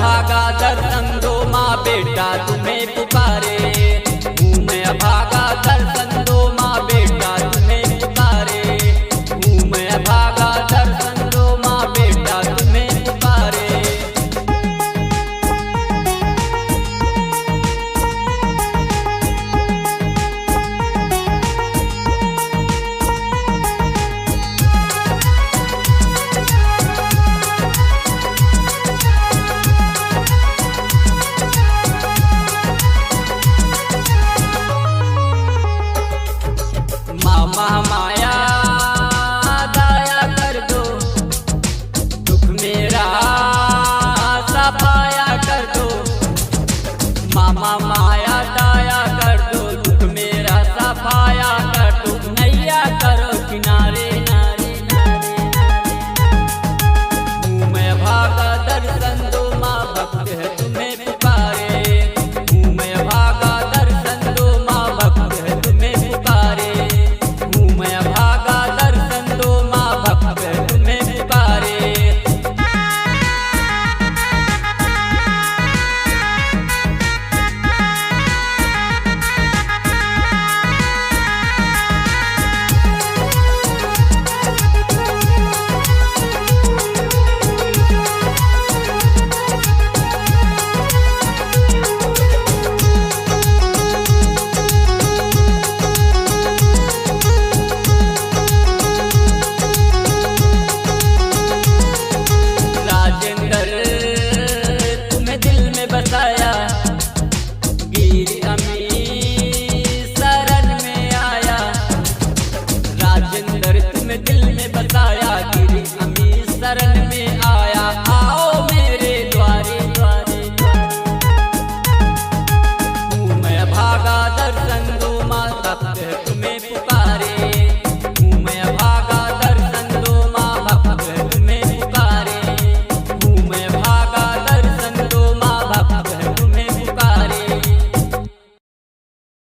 अभागा दर्शन दो माँ बेटा तुम्हें पुकारे। हूँ मैं अभागा दर्शन दो माँ बेटा तुम्हें पुकारे। हूँ मैं अभागा दर्शन दो माँ बेटा तुम्हें पुकारे। माया दया कर दो दुख मेरा सफाया कर दो। मामा माया दया कर दो दुख मेरा सफाया कर दो। नैया करो किनारे नारे नारे। हूँ मैं अभागा दर्शन दो माँ भक्त है तुम्हें पुकारे। हूँ मैं अभागा दर्शन दो माँ भक्त है तुम्हें पुकारे। मैं अभागा दर्शन दो माँ भक्त तुम्हें पुकारे। बताया गिर अमी शरण में आया। राजेंद्र तुम्हें दिल में बताया गिर अमी शरण में आया। आओ मेरे द्वारे द्वारे। हूँ मैं अभागा दर्शन